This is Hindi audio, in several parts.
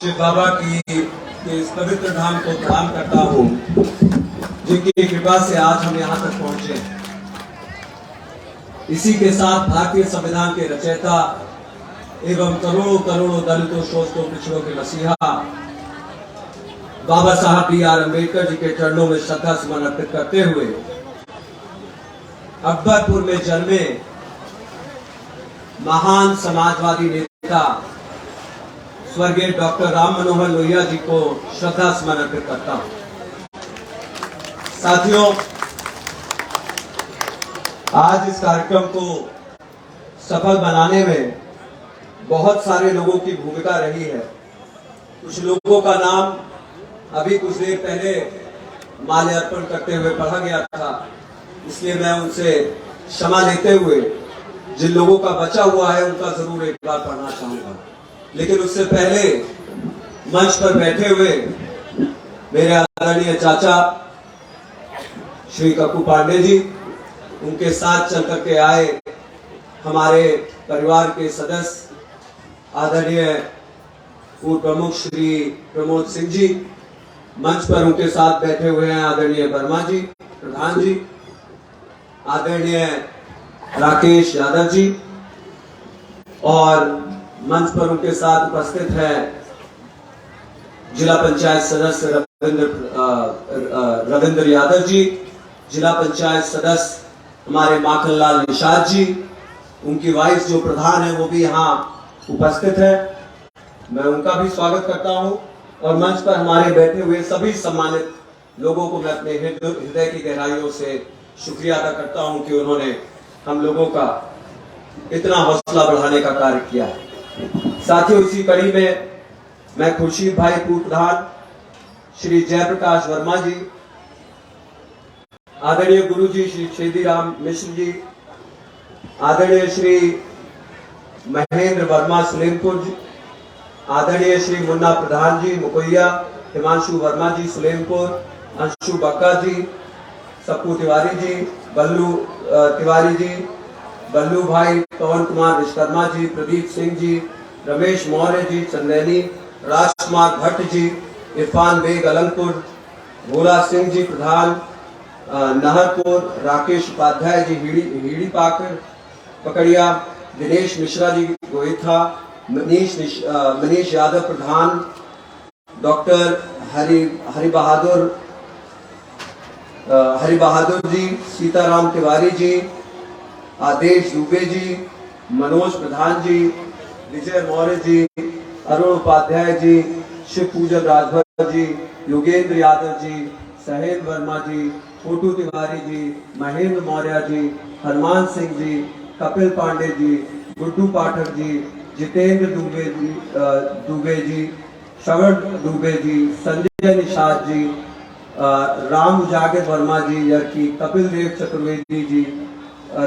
शिव बाबा की इस पवित्र धाम को प्रणाम करता हूँ, जिनकी कृपा से आज हम यहाँ तक पहुंचे। इसी के साथ भारतीय संविधान के रचयिता एवं करोड़ों करोड़ों दलितों, शोषितों, पिछड़ों के मसीहा बाबा साहब B.R. अम्बेडकर जी के चरणों में श्रद्धा सुमन अर्पित करते हुए अकबरपुर में जन्मे महान समाजवादी नेता स्वर्गीय डॉक्टर राम मनोहर लोहिया जी को श्रद्धा सुमन अर्पित करता हूं। साथियों, आज इस कार्यक्रम को सफल बनाने में बहुत सारे लोगों की भूमिका रही है। कुछ लोगों का नाम अभी कुछ देर पहले माल्यार्पण करते हुए पढ़ा गया था, इसलिए मैं उनसे क्षमा लेते हुए जिन लोगों का बचा हुआ है उनका जरूर एक बार पढ़ना चाहूंगा। लेकिन उससे पहले मंच पर बैठे हुए मेरे आदरणीय चाचा श्री कप्पू पांडे जी, उनके साथ चल करके आए हमारे परिवार के सदस्य आदरणीय पूर्व प्रमुख श्री प्रमोद सिंह जी, मंच पर उनके साथ बैठे हुए हैं आदरणीय वर्मा जी, प्रधान जी, आदरणीय राकेश यादव जी, और मंच पर उनके साथ उपस्थित है जिला पंचायत सदस्य रविंद्र यादव जी, जिला पंचायत सदस्य हमारे माखनलाल निषाद जी, उनकी वाइस जो प्रधान है वो भी यहाँ उपस्थित है, मैं उनका भी स्वागत करता हूँ। और मंच पर हमारे बैठे हुए सभी सम्मानित लोगों को मैं अपने हृदय की गहराइयों से शुक्रिया अदा करता हूँ कि उन्होंने हम लोगों का इतना हौसला बढ़ाने का कार्य किया है। साथियों, इसी कड़ी में मैं खुर्शीद भाई पूर्व प्रधान श्री जयप्रकाश वर्मा जी, आदरणीय गुरु जी श्री छेदीराम मिश्र जी, आदरणीय श्री महेंद्र वर्मा सुलेमपुर जी, आदरणीय श्री मुन्ना प्रधान जी मुकोइया, हिमांशु वर्मा जी सुलेमपुर, अंशु बक्का जी, सप्पू तिवारी जी, बल्लू तिवारी जी, बल्लू भाई, पवन कुमार विश्वकर्मा जी, प्रदीप सिंह जी, रमेश मौर्य जी चंदेनी, राजकुमार भट्ट जी, इरफान बेग अलंगपुर, भोला सिंह जी प्रधान नहरपुर, राकेश उपाध्याय जी हीड़ी पाकर पकड़िया, दिनेश मिश्रा जी गोईथा, मनीष यादव प्रधान, डॉक्टर हरि बहादुर जी, सीताराम तिवारी जी, आदेश दुबे जी, मनोज प्रधान जी, विजय मौर्य जी, अरुण उपाध्याय जी, शिव पूजन राजभर जी, योगेंद्र यादव जी, सहेंद्र वर्मा जी, छोटू तिवारी जी, महेंद्र मौर्य जी, हनुमान सिंह जी, कपिल पांडे जी, गुड्डू पाठक जी, जितेंद्र दुबे जी, श्रवण दुबे जी, संजय निषाद जी, राम उजागर वर्मा जी यर्की, कपिल देव चतुर्वेदी जी,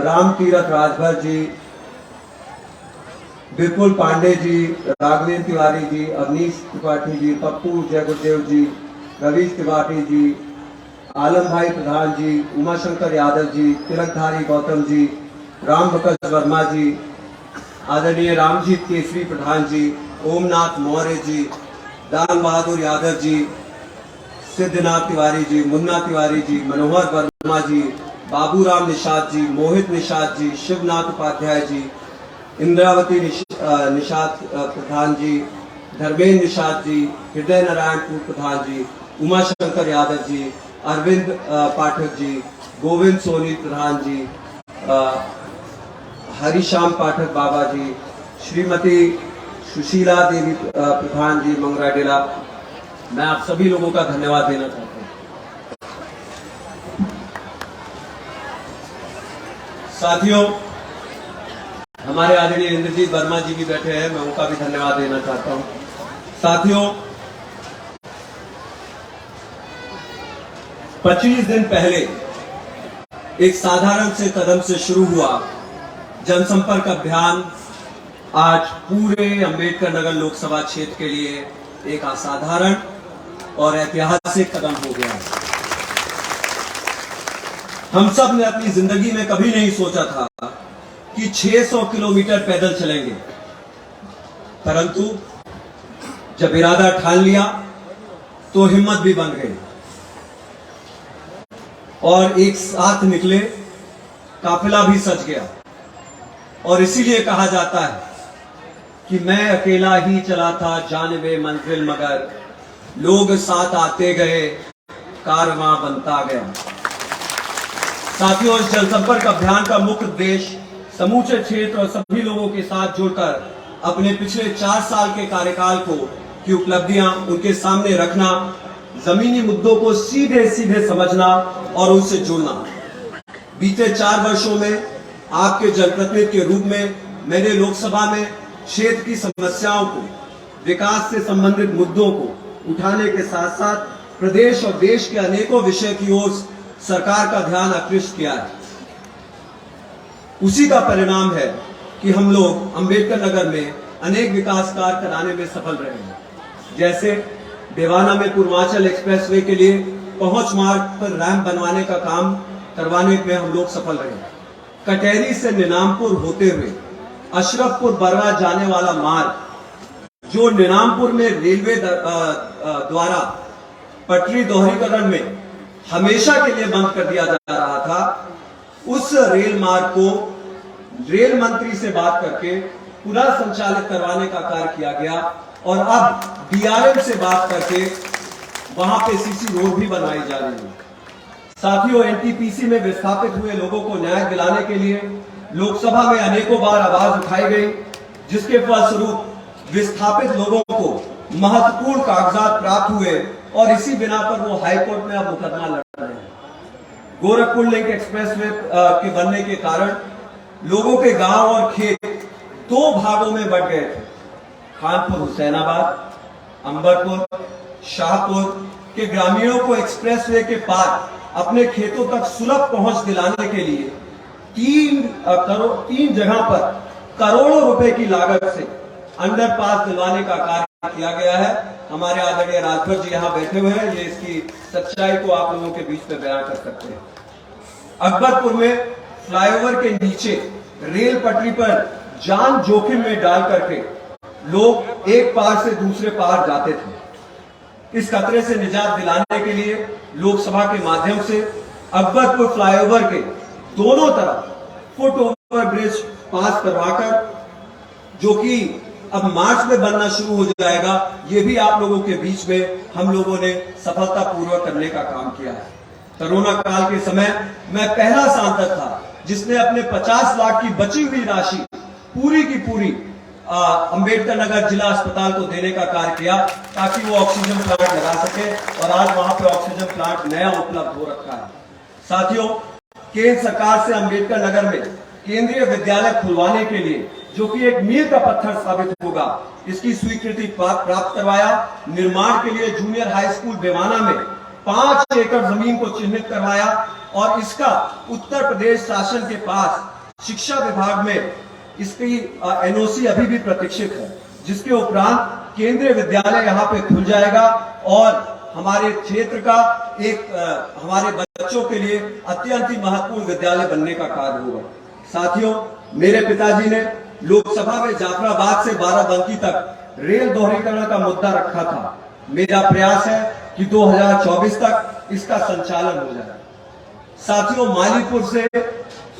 राम तीरथ राजभर जी, विपुल पांडे जी, राघवेंद्र तिवारी जी, अवनीश त्रिपाठी जी, पप्पू जय गुरुदेव जी, रवीश त्रिपाठी जी, आलम भाई प्रधान जी, उमाशंकर यादव जी, तिलकधारी गौतम जी, राम बकस वर्मा जी, आदरणीय रामजीत केसरी प्रधान जी, ओमनाथ मौर्य जी, दान बहादुर यादव जी, सिद्धनाथ तिवारी जी, मुन्ना तिवारी जी, मनोहर वर्मा जी, बाबूराम निषाद जी, मोहित निषाद जी, शिवनाथ उपाध्याय जी, इंद्रावती निषाद प्रधान जी, धर्मेंद्र निषाद जी, हृदय नारायण पूर्व प्रधान जी, उमाशंकर यादव जी, अरविंद पाठक जी, गोविंद सोनी प्रधान जी, हरिश्याम पाठक बाबा जी, श्रीमती सुशीला देवी प्रधान जी मंगराडेला, मैं आप सभी लोगों का धन्यवाद देना चाहता हूं। साथियों, हमारे आदरणीय इंद्रजीत वर्मा जी भी बैठे हैं, मैं उनका भी धन्यवाद देना चाहता हूं। साथियों, 25 दिन पहले एक साधारण से कदम से शुरू हुआ जनसंपर्क अभियान आज पूरे अंबेडकर नगर लोकसभा क्षेत्र के लिए एक असाधारण और ऐतिहासिक कदम हो गया है। हम सब ने अपनी जिंदगी में कभी नहीं सोचा था कि 600 किलोमीटर पैदल चलेंगे, परंतु जब इरादा ठान लिया तो हिम्मत भी बन गई और एक साथ निकले, काफिला भी सज गया। और इसीलिए कहा जाता है कि मैं अकेला ही चला था जानिबे मंजिल, मगर लोग साथ आते गए, कारवां बनता गया। साथियों, इस जनसंपर्क अभियान का मुख्य उद्देश्य समूचे क्षेत्र और सभी लोगों के साथ जुड़कर अपने पिछले 4 साल के कार्यकाल की उपलब्धियां उनके सामने रखना, जमीनी मुद्दों को सीधे सीधे समझना और उनसे जुड़ना। बीते 4 वर्षों में आपके जनप्रतिनिधि के रूप में मैंने लोकसभा में क्षेत्र की समस्याओं को, विकास से संबंधित मुद्दों को उठाने के साथ साथ प्रदेश और देश के अनेकों विषय की ओर सरकार का ध्यान आकृष्ट किया है। उसी का परिणाम है कि हम लोग अंबेडकर नगर में अनेक विकास कार्य कराने में सफल रहे हैं। जैसे देवाना में पूर्वांचल एक्सप्रेसवे के लिए पहुंच मार्ग पर रैंप बनवाने का काम करवाने में हम लोग सफल रहे। कटहरी से निनामपुर होते हुए अशरफपुर बरवा जाने वाला मार्ग, जो निनामपुर में रेलवे द्वारा पटरी दोहरीकरण में हमेशा के लिए बंद कर दिया जा रहा था, उस रेल मार्ग को रेल मंत्री से बात करके पुनः संचालित करवाने का कार्य किया गया और अब डीआरएम से बात करके वहां पे सीसी रोड भी बनाई जा रही है। साथियों, एनटीपीसी में विस्थापित हुए लोगों को न्याय दिलाने के लिए लोकसभा में अनेकों बार आवाज उठाई गई, जिसके फलस्वरूप विस्थापित लोगों को महत्वपूर्ण कागजात प्राप्त हुए और इसी बिना पर वो हाईकोर्ट में अब मुकदमा लड़ रहे हैं। गोरखपुर लिंक एक्सप्रेसवे के बनने के कारण लोगों के गांव और खेत 2 भागों में बंट गए थे। खानपुर हुसैनाबाद, अंबरपुर, शाहपुर के ग्रामीणों को एक्सप्रेसवे के पार अपने खेतों तक सुलभ पहुंच दिलाने के लिए 3 जगह पर करोड़ों रुपए की लागत से अंडरपास दिलवाने का कार्य किया गया है। हमारे आदरणीय राजभर जी यहाँ बैठे हुए हैं, ये इसकी सच्चाई को आप लोगों के बीच में बयान कर सकते हैं। अकबरपुर में फ्लाईओवर के नीचे रेल पटरी पर जान जोखिम में डाल करके लोग एक पार से दूसरे पार जाते थे। इस खतरे से निजात दिलाने के लिए लोकसभा के माध्यम से अकबरपुर फ्लाईओवर के दोनों तरफ फुट ओवर ब्रिज पास करवाकर, जो कि अब मार्च में बनना शुरू हो जाएगा, ये भी आप लोगों के बीच में हम लोगों ने सफलतापूर्वक करने का काम किया है। कोरोना काल के समय मैं पहला सांसद था जिसने अपने 50 लाख की बची हुई राशि पूरी की पूरी अंबेडकर नगर जिला अस्पताल को देने का कार्य किया, ताकि वो ऑक्सीजन प्लांट लगा सके और आज वहां पे ऑक्सीजन प्लांट नया उपलब्ध हो रखा है। साथियों, केंद्र सरकार से अंबेडकर नगर में केंद्रीय विद्यालय खुलवाने के लिए, जो कि एक मील का पत्थर साबित होगा, इसकी स्वीकृति प्राप्त करवाया। निर्माण के लिए जूनियर हाई स्कूल बेवाना में 5 एकड़ जमीन को चिन्हित करवाया और इसका उत्तर प्रदेश शासन के पास शिक्षा विभाग में इसकी एनओसी अभी भी प्रतीक्षित है, जिसके उपरांत केंद्रीय विद्यालय यहाँ पे खुल जाएगा और हमारे क्षेत्र का हमारे बच्चों के लिए अत्यंत ही महत्वपूर्ण विद्यालय बनने का कार्य होगा। साथियों, मेरे पिताजी ने लोकसभा में जाफराबाद से बाराबंकी तक रेल दोहरीकरण का मुद्दा रखा था। मेरा प्रयास है कि 2024 तक इसका संचालन हो जाए। साथियों, मालीपुर से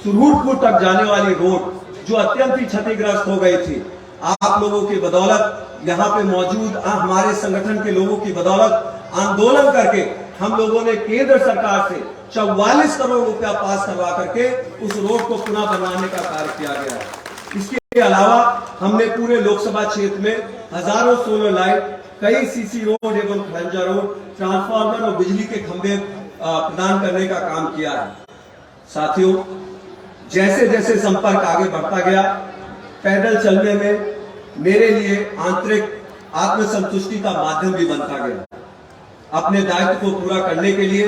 सुरहूरपुर तक जाने वाली रोड जो अत्यंत ही क्षतिग्रस्त हो गई थी, आप लोगों की बदौलत, यहाँ पे मौजूद हमारे संगठन के लोगों की बदौलत आंदोलन करके हम लोगों ने केंद्र सरकार से 44 करोड़ रुपया पास करवा करके उस रोड को पुनः बनवाने का कार्य किया गया है। इसके अलावा हमने पूरे लोकसभा क्षेत्र में हजारों सोलर लाइट, कई सीसी रोड एवं खरंजा रोड, ट्रांसफार्मर और बिजली के खंभे प्रदान करने का काम किया है। साथियों, जैसे जैसे संपर्क आगे बढ़ता गया, पैदल चलने में मेरे लिए आंतरिक आत्मसंतुष्टि का माध्यम भी बनता गया। अपने दायित्व को पूरा करने के लिए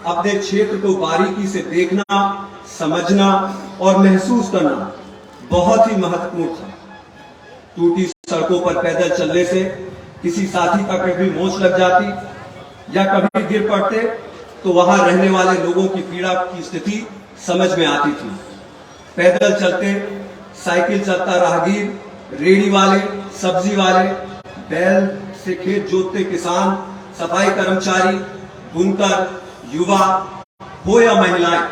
अपने क्षेत्र को बारीकी से देखना, समझना और महसूस करना बहुत ही महत्वपूर्ण था। टूटी सड़कों पर पैदल चलने से किसी साथी का कभी मोच लग जाती या कभी गिर पड़ते तो वहां रहने वाले लोगों की पीड़ा की स्थिति समझ में आती थी। पैदल चलते, साइकिल चलता राहगीर, रेडी वाले, सब्जी वाले, बैल जैसे खेत जोतते किसान, सफाई कर्मचारी, बुनकर, युवा हो या महिलाएं,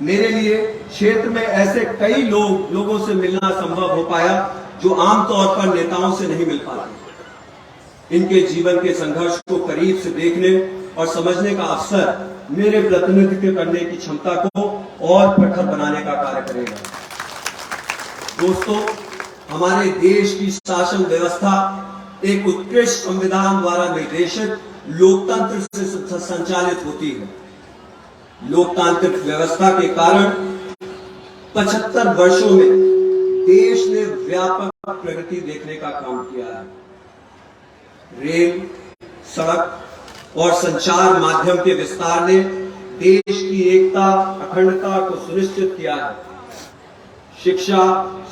मेरे लिए क्षेत्र में ऐसे कई लोगों से मिलना संभव हो पाया जो आमतौर पर नेताओं से नहीं मिल पाते। इनके जीवन के संघर्ष को करीब से देखने और समझने का अवसर मेरे प्रतिनिधित्व करने की क्षमता को और प्रखर बनाने का कार्य करेगा। दोस्तों, हमारे देश की शासन व्यवस्था एक उत्कृष्ट संविधान द्वारा निर्देशित लोकतंत्र से संचालित होती है। लोकतांत्रिक व्यवस्था के कारण 75 वर्षों में देश ने व्यापक प्रगति देखने का काम किया है। रेल, सड़क और संचार माध्यम के विस्तार ने देश की एकता, अखंडता को सुनिश्चित किया है। शिक्षा,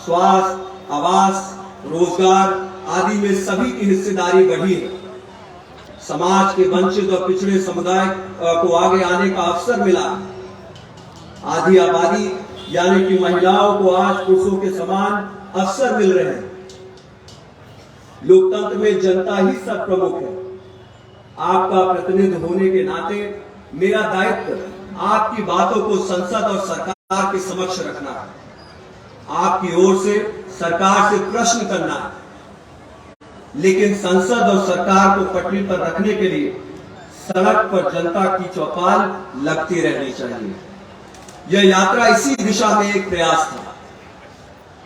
स्वास्थ्य, आवास, रोजगार आदि में सभी की हिस्सेदारी बढ़ी है। समाज के वंचित और पिछड़े समुदाय को आगे आने का अवसर मिला। आधी आबादी यानी कि महिलाओं को आज पुरुषों के समान अवसर मिल रहे हैं। लोकतंत्र में जनता ही सब प्रमुख है। आपका प्रतिनिधि होने के नाते मेरा दायित्व आपकी बातों को संसद और सरकार के समक्ष रखना है। आपकी ओर से सरकार से प्रश्न करना है, लेकिन संसद और सरकार को पटरी पर रखने के लिए सड़क पर जनता की चौपाल लगती रहनी चाहिए। यह यात्रा इसी दिशा में एक प्रयास था।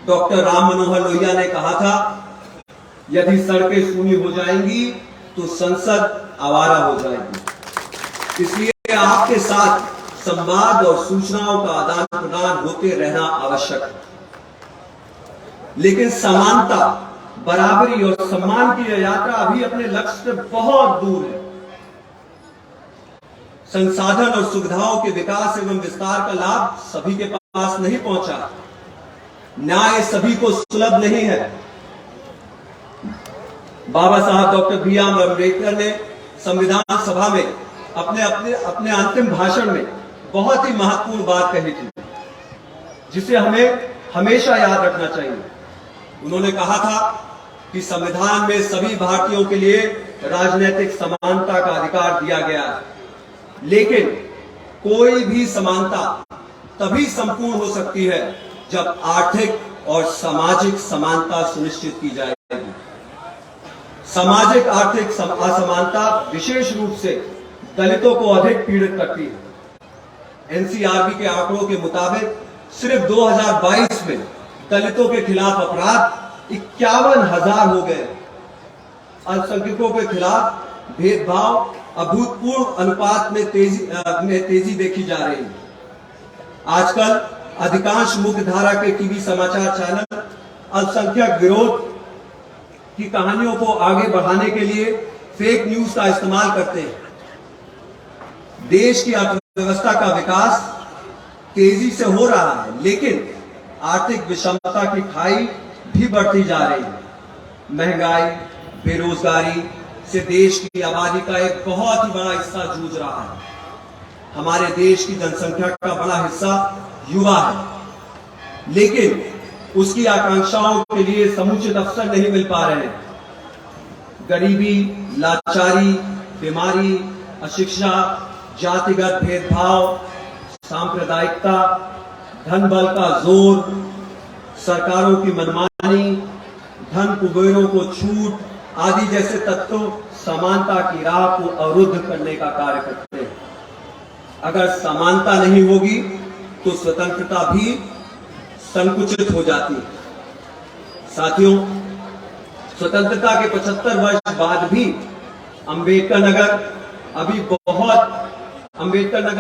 डॉक्टर राम मनोहर लोहिया ने कहा था, यदि सड़कें सूनी हो जाएंगी तो संसद आवारा हो जाएगी। इसलिए आपके साथ संवाद और सूचनाओं का आदान प्रदान होते रहना आवश्यक है। लेकिन समानता, बराबरी और सम्मान की यह यात्रा अभी अपने लक्ष्य से बहुत दूर है। संसाधन और सुविधाओं के विकास एवं विस्तार का लाभ सभी के पास नहीं पहुंचा। न्याय सभी को सुलभ नहीं है। बाबा साहब डॉक्टर B.R. अम्बेडकर ने संविधान सभा में अपने अंतिम भाषण में बहुत ही महत्वपूर्ण बात कही थी, जिसे हमें हमेशा याद रखना चाहिए। उन्होंने कहा था कि संविधान में सभी भारतीयों के लिए राजनीतिक समानता का अधिकार दिया गया है, लेकिन कोई भी समानता तभी संपूर्ण हो सकती है जब आर्थिक और सामाजिक समानता सुनिश्चित की जाएगी। सामाजिक आर्थिक असमानता विशेष रूप से दलितों को अधिक पीड़ित करती है। एनसीआरबी के आंकड़ों के मुताबिक सिर्फ 2022 में दलितों के खिलाफ अपराध 51,000 हो गए। अल्पसंख्यकों के खिलाफ भेदभाव अभूतपूर्व अनुपात में तेजी देखी जा रही है। आजकल अधिकांश मुख्य धारा के टीवी समाचार चैनल अल्पसंख्यक विरोध की कहानियों को आगे बढ़ाने के लिए फेक न्यूज का इस्तेमाल करते हैं। देश की अर्थव्यवस्था का विकास तेजी से हो रहा है, लेकिन आर्थिक विषमता की खाई भी बढ़ती जा रही है। महंगाई, बेरोजगारी से देश की आबादी का एक बहुत ही बड़ा हिस्सा जूझ रहा है। हमारे देश की जनसंख्या का बड़ा हिस्सा युवा है, लेकिन उसकी आकांक्षाओं के लिए समुचित अवसर नहीं मिल पा रहे हैं। गरीबी, लाचारी, बीमारी, अशिक्षा, जातिगत भेदभाव, सांप्रदायिकता, धन बल का जोर, सरकारों की मनमानी, धन कुबेरों को छूट आदि जैसे तत्व समानता की राह को अवरुद्ध करने का कार्य करते हैं। अगर समानता नहीं होगी तो स्वतंत्रता भी संकुचित हो जाती है। साथियों, स्वतंत्रता के 75 वर्ष बाद भी अंबेडकर नगर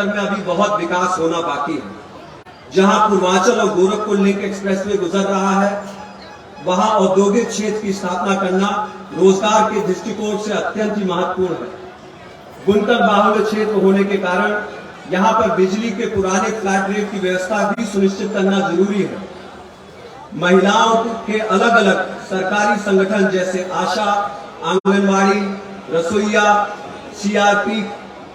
में अभी बहुत विकास होना बाकी है। जहां पूर्वांचल और गोरखपुर लिंक एक्सप्रेसवे गुजर रहा है, वहां औद्योगिक क्षेत्र की स्थापना करना रोजगार के दृष्टिकोण से अत्यंत ही महत्वपूर्ण है। बुनकर बाहुल्य क्षेत्र होने के कारण यहां पर बिजली के पुराने फ्लैट रेट की व्यवस्था भी सुनिश्चित करना जरूरी है। महिलाओं के अलग अलग सरकारी संगठन जैसे आशा, आंगनबाड़ी, रसोईया, सीआरपी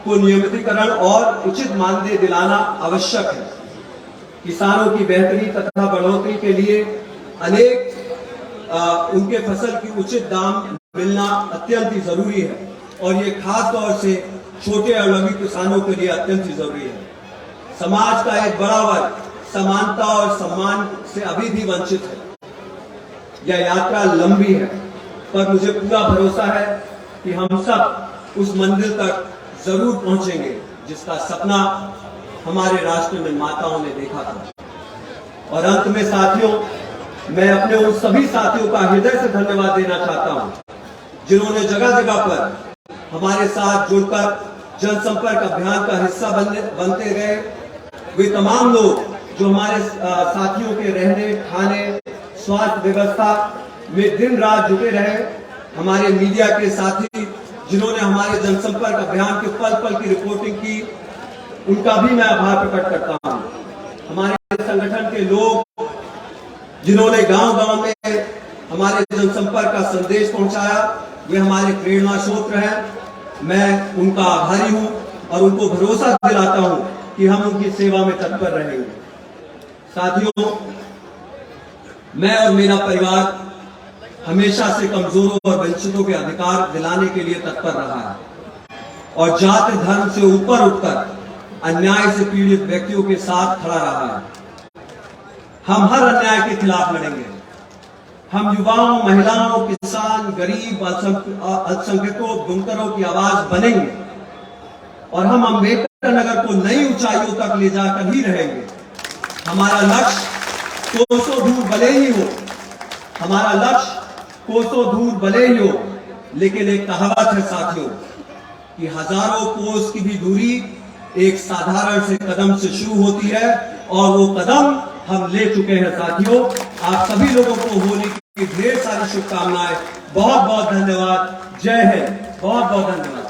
को नियमितीकरण और उचित मानदेय दिलाना आवश्यक है। किसानों की बेहतरी तथा बढ़ोतरी के लिए उनके फसल की उचित दाम मिलना अत्यंत ही जरूरी है और ये खास तौर से छोटे और लघु किसानों के लिए अत्यंत ही जरूरी है। समाज का एक बड़ा वर्ग समानता और सम्मान से अभी भी वंचित है। यह यात्रा लंबी है, पर मुझे पूरा भरोसा है कि हम सब उस मंजिल तक जरूर पहुंचेंगे जिसका सपना हमारे राष्ट्र निर्माताओं ने देखा था। और अंत में साथियों, मैं अपने उन सभी साथियों का हृदय से धन्यवाद देना चाहता हूं जिन्होंने जगह जगह पर हमारे साथ जुड़कर जनसंपर्क अभियान का हिस्सा बनते गए। वे तमाम लोग जो हमारे साथियों के रहने, खाने, स्वास्थ्य व्यवस्था में दिन रात जुटे रहे, हमारे मीडिया के साथी जिन्होंने हमारे जनसंपर्क अभियान के पल पल की रिपोर्टिंग की, उनका भी मैं आभार प्रकट करता हूं। हमारे संगठन के लोग जिन्होंने गांव गांव में हमारे जनसंपर्क का संदेश पहुंचाया, वे हमारे प्रेरणा स्रोत हैं। मैं उनका आभारी हूं और उनको भरोसा दिलाता हूं कि हम उनकी सेवा में तत्पर रहेंगे। साथियों, मैं और मेरा परिवार हमेशा से कमजोरों और वंचितों के अधिकार दिलाने के लिए तत्पर रहा है और जाति धर्म से ऊपर उठकर अन्याय से पीड़ित व्यक्तियों के साथ खड़ा रहा है। हम हर अन्याय के खिलाफ लड़ेंगे। हम युवाओं, महिलाओं, किसान, गरीब, अल्पसंख्यकों, बुनकरों की आवाज बनेंगे और हम अम्बेडकर नगर को नई ऊंचाइयों तक ले जाकर ही रहेंगे। हमारा लक्ष्य कोसों दूर भले ही हो, हमारा लक्ष्य कोसों दूर भले ही हो, लेकिन एक कहावत है साथियों कि हजारों कोस की भी दूरी एक साधारण से कदम से शुरू होती है और वो कदम हम ले चुके हैं। साथियों, आप सभी लोगों को होली की ढेर सारी शुभकामनाएं। बहुत बहुत धन्यवाद। जय हिंद। बहुत बहुत धन्यवाद।